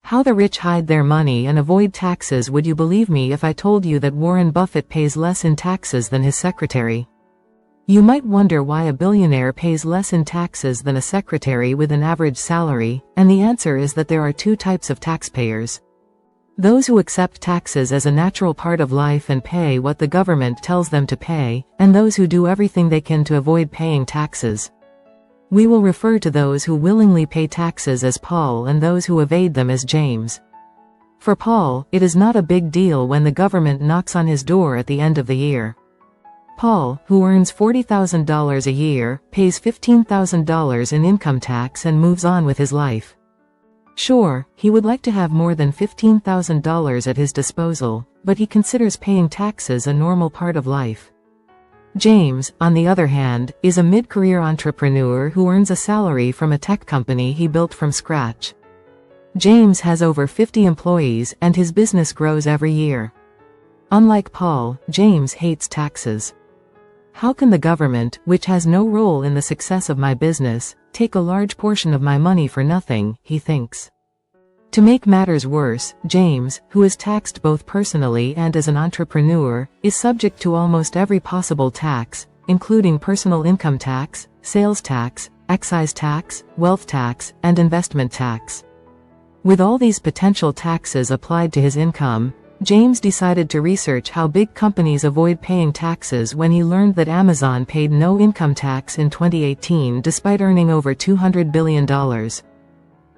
How the rich hide their money and avoid taxes. Would you believe me if I told you that Warren Buffett pays less in taxes than his secretary? You might wonder why a billionaire pays less in taxes than a secretary with an average salary, and the answer is that there are two types of taxpayers. Those who accept taxes as a natural part of life and pay what the government tells them to pay, and those who do everything they can to avoid paying taxes. We will refer to those who willingly pay taxes as Paul and those who evade them as James. For Paul, it is not a big deal when the government knocks on his door at the end of the year. Paul, who earns $40,000 a year, pays $15,000 in income tax and moves on with his life. Sure, he would like to have more than $15,000 at his disposal, but he considers paying taxes a normal part of life. James, on the other hand, is a mid-career entrepreneur who earns a salary from a tech company he built from scratch. James has over 50 employees and his business grows every year. Unlike Paul, James hates taxes. How can the government, which has no role in the success of my business, take a large portion of my money for nothing, he thinks. To make matters worse, James, who is taxed both personally and as an entrepreneur, is subject to almost every possible tax, including personal income tax, sales tax, excise tax, wealth tax, and investment tax. With all these potential taxes applied to his income, James decided to research how big companies avoid paying taxes when he learned that Amazon paid no income tax in 2018 despite earning over $200 billion.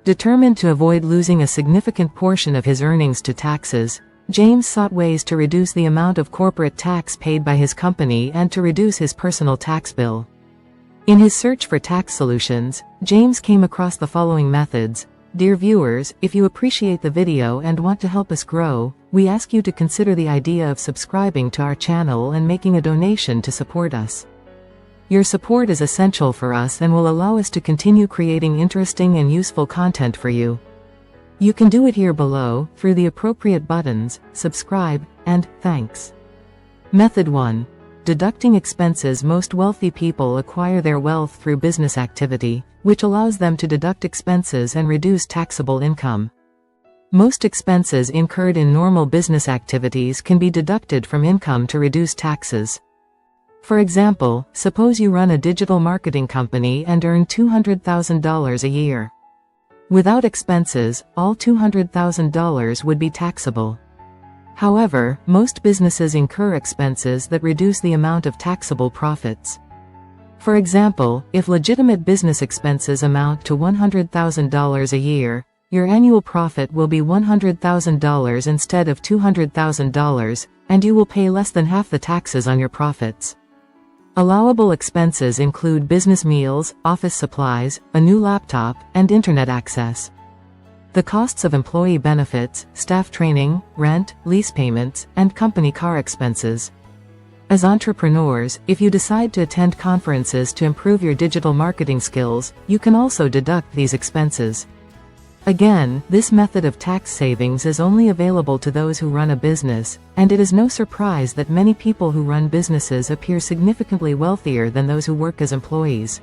Determined to avoid losing a significant portion of his earnings to taxes, James sought ways to reduce the amount of corporate tax paid by his company and to reduce his personal tax bill. In his search for tax solutions, James came across the following methods. Dear viewers, if you appreciate the video and want to help us grow, we ask you to consider the idea of subscribing to our channel and making a donation to support us. Your support is essential for us and will allow us to continue creating interesting and useful content for you. You can do it here below, through the appropriate buttons, subscribe, and thanks. Method 1. Deducting expenses. Most wealthy people acquire their wealth through business activity, which allows them to deduct expenses and reduce taxable income. Most expenses incurred in normal business activities can be deducted from income to reduce taxes. For example, suppose you run a digital marketing company and earn $200,000 a year. Without expenses, all $200,000 would be taxable. However, most businesses incur expenses that reduce the amount of taxable profits. For example, if legitimate business expenses amount to $100,000 a year, your annual profit will be $100,000 instead of $200,000, and you will pay less than half the taxes on your profits. Allowable expenses include business meals, office supplies, a new laptop, and internet access. The costs of employee benefits, staff training, rent, lease payments, and company car expenses. As entrepreneurs, if you decide to attend conferences to improve your digital marketing skills, you can also deduct these expenses. Again, this method of tax savings is only available to those who run a business, and it is no surprise that many people who run businesses appear significantly wealthier than those who work as employees.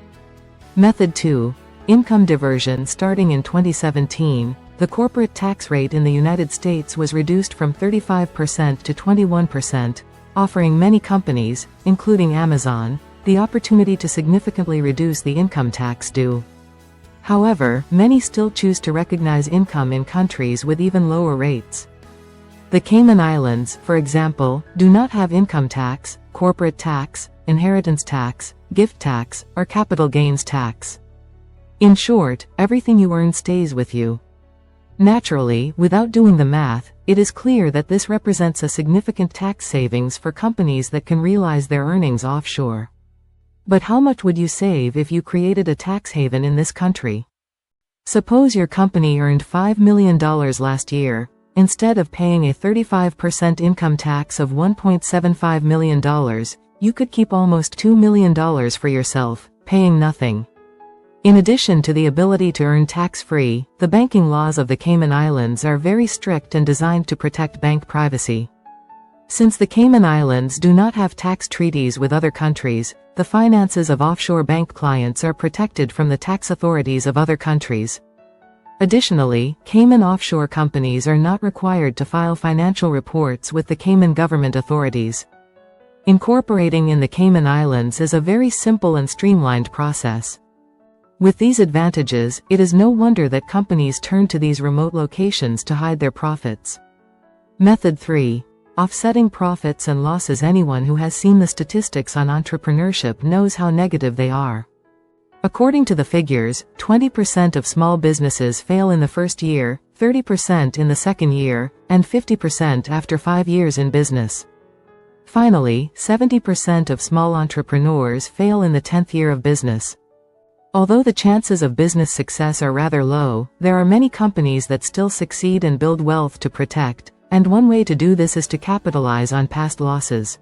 Method 2. Income diversion. Starting in 2017, the corporate tax rate in the United States was reduced from 35% to 21%, offering many companies, including Amazon, the opportunity to significantly reduce the income tax due. However, many still choose to recognize income in countries with even lower rates. The Cayman Islands, for example, do not have income tax, corporate tax, inheritance tax, gift tax, or capital gains tax. In short, everything you earn stays with you. Naturally, without doing the math, it is clear that this represents a significant tax savings for companies that can realize their earnings offshore. But how much would you save if you created a tax haven in this country? Suppose your company earned $5 million last year. Instead of paying a 35% income tax of $1.75 million, you could keep almost $2 million for yourself, paying nothing. In addition to the ability to earn tax-free, the banking laws of the Cayman Islands are very strict and designed to protect bank privacy. Since the Cayman Islands do not have tax treaties with other countries, the finances of offshore bank clients are protected from the tax authorities of other countries. Additionally, Cayman offshore companies are not required to file financial reports with the Cayman government authorities. Incorporating in the Cayman Islands is a very simple and streamlined process. With these advantages, it is no wonder that companies turn to these remote locations to hide their profits. Method 3. Offsetting profits and losses. Anyone who has seen the statistics on entrepreneurship knows how negative they are. According to the figures, 20% of small businesses fail in the first year, 30% in the second year, and 50% after 5 years in business. Finally, 70% of small entrepreneurs fail in the 10th year of business. Although the chances of business success are rather low, there are many companies that still succeed and build wealth to protect, and one way to do this is to capitalize on past losses.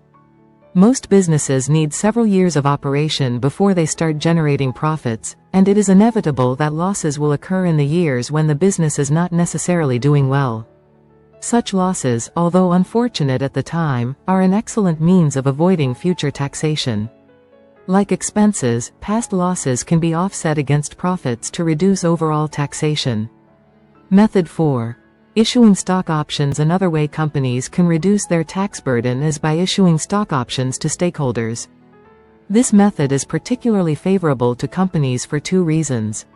Most businesses need several years of operation before they start generating profits, and it is inevitable that losses will occur in the years when the business is not necessarily doing well. Such losses, although unfortunate at the time, are an excellent means of avoiding future taxation. Like expenses, past losses can be offset against profits to reduce overall taxation. Method 4. Issuing stock options. Another way companies can reduce their tax burden is by issuing stock options to stakeholders. This method is particularly favorable to companies for 2 reasons.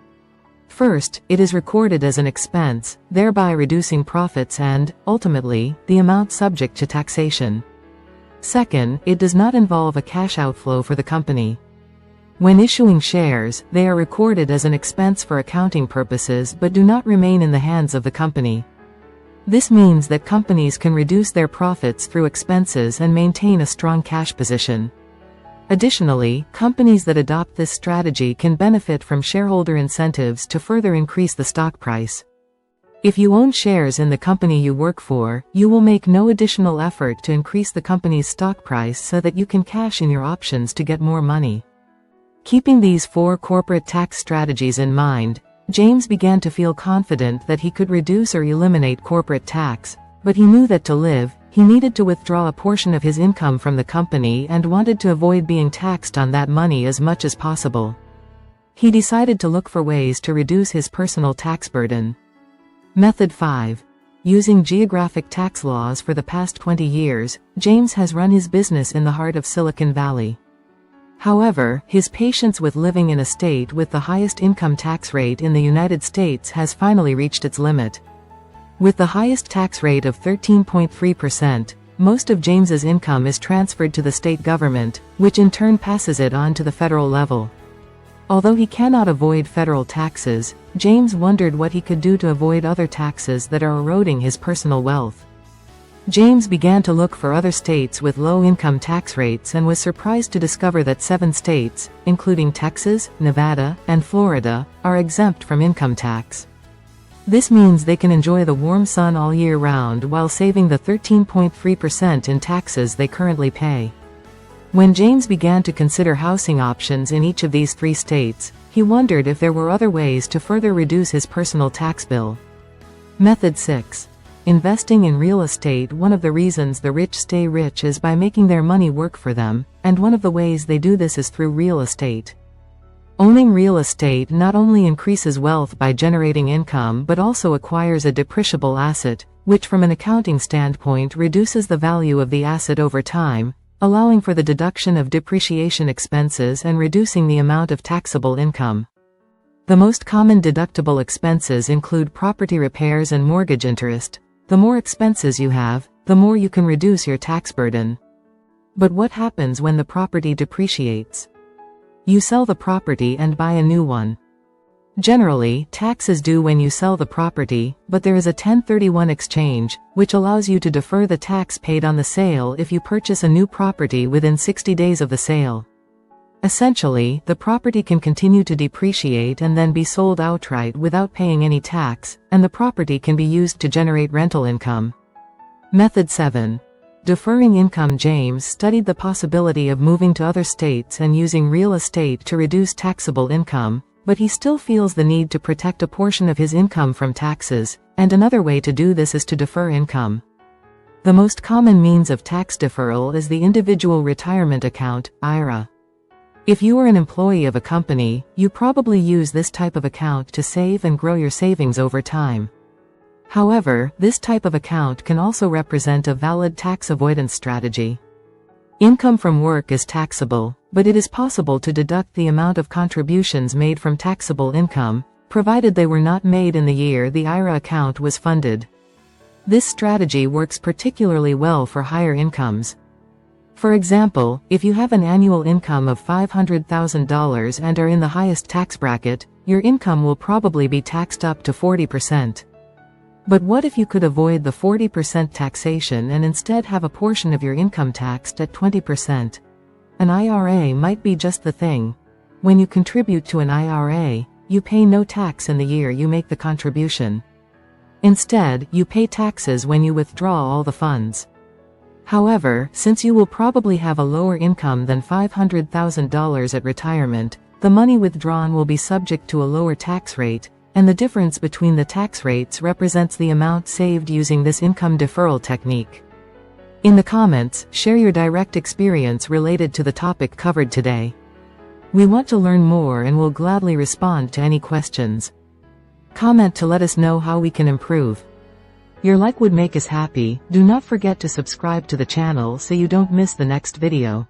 First, it is recorded as an expense, thereby reducing profits and, ultimately, the amount subject to taxation. Second, it does not involve a cash outflow for the company. When issuing shares, they are recorded as an expense for accounting purposes but do not remain in the hands of the company. This means that companies can reduce their profits through expenses and maintain a strong cash position. Additionally, companies that adopt this strategy can benefit from shareholder incentives to further increase the stock price. If you own shares in the company you work for, you will make no additional effort to increase the company's stock price so that you can cash in your options to get more money. Keeping these 4 corporate tax strategies in mind, James began to feel confident that he could reduce or eliminate corporate tax, but he knew that to live, he needed to withdraw a portion of his income from the company and wanted to avoid being taxed on that money as much as possible. He decided to look for ways to reduce his personal tax burden. Method 5. Using geographic tax laws. For the past 20 years, James has run his business in the heart of Silicon Valley. However, his patience with living in a state with the highest income tax rate in the United States has finally reached its limit. With the highest tax rate of 13.3%, most of James's income is transferred to the state government, which in turn passes it on to the federal level. Although he cannot avoid federal taxes, James wondered what he could do to avoid other taxes that are eroding his personal wealth. James began to look for other states with low income tax rates and was surprised to discover that 7 states, including Texas, Nevada, and Florida, are exempt from income tax. This means they can enjoy the warm sun all year round while saving the 13.3% in taxes they currently pay. When James began to consider housing options in each of these 3 states, he wondered if there were other ways to further reduce his personal tax bill. Method 6. Investing in real estate. One of the reasons the rich stay rich is by making their money work for them, and one of the ways they do this is through real estate. Owning real estate not only increases wealth by generating income but also acquires a depreciable asset, which from an accounting standpoint reduces the value of the asset over time, allowing for the deduction of depreciation expenses and reducing the amount of taxable income. The most common deductible expenses include property repairs and mortgage interest. The more expenses you have, the more you can reduce your tax burden. But what happens when the property depreciates? You sell the property and buy a new one. Generally, tax is due when you sell the property, but there is a 1031 exchange, which allows you to defer the tax paid on the sale if you purchase a new property within 60 days of the sale. Essentially, the property can continue to depreciate and then be sold outright without paying any tax, and the property can be used to generate rental income. Method 7. Deferring income. James studied the possibility of moving to other states and using real estate to reduce taxable income, but he still feels the need to protect a portion of his income from taxes, and another way to do this is to defer income. The most common means of tax deferral is the Individual Retirement Account, IRA. If you are an employee of a company, you probably use this type of account to save and grow your savings over time. However, this type of account can also represent a valid tax avoidance strategy. Income from work is taxable, but it is possible to deduct the amount of contributions made from taxable income, provided they were not made in the year the IRA account was funded. This strategy works particularly well for higher incomes. For example, if you have an annual income of $500,000 and are in the highest tax bracket, your income will probably be taxed up to 40%. But what if you could avoid the 40% taxation and instead have a portion of your income taxed at 20%? An IRA might be just the thing. When you contribute to an IRA, you pay no tax in the year you make the contribution. Instead, you pay taxes when you withdraw all the funds. However, since you will probably have a lower income than $500,000 at retirement, the money withdrawn will be subject to a lower tax rate, and the difference between the tax rates represents the amount saved using this income deferral technique. In the comments, share your direct experience related to the topic covered today. We want to learn more and will gladly respond to any questions. Comment to let us know how we can improve. Your like would make us happy. Do not forget to subscribe to the channel so you don't miss the next video.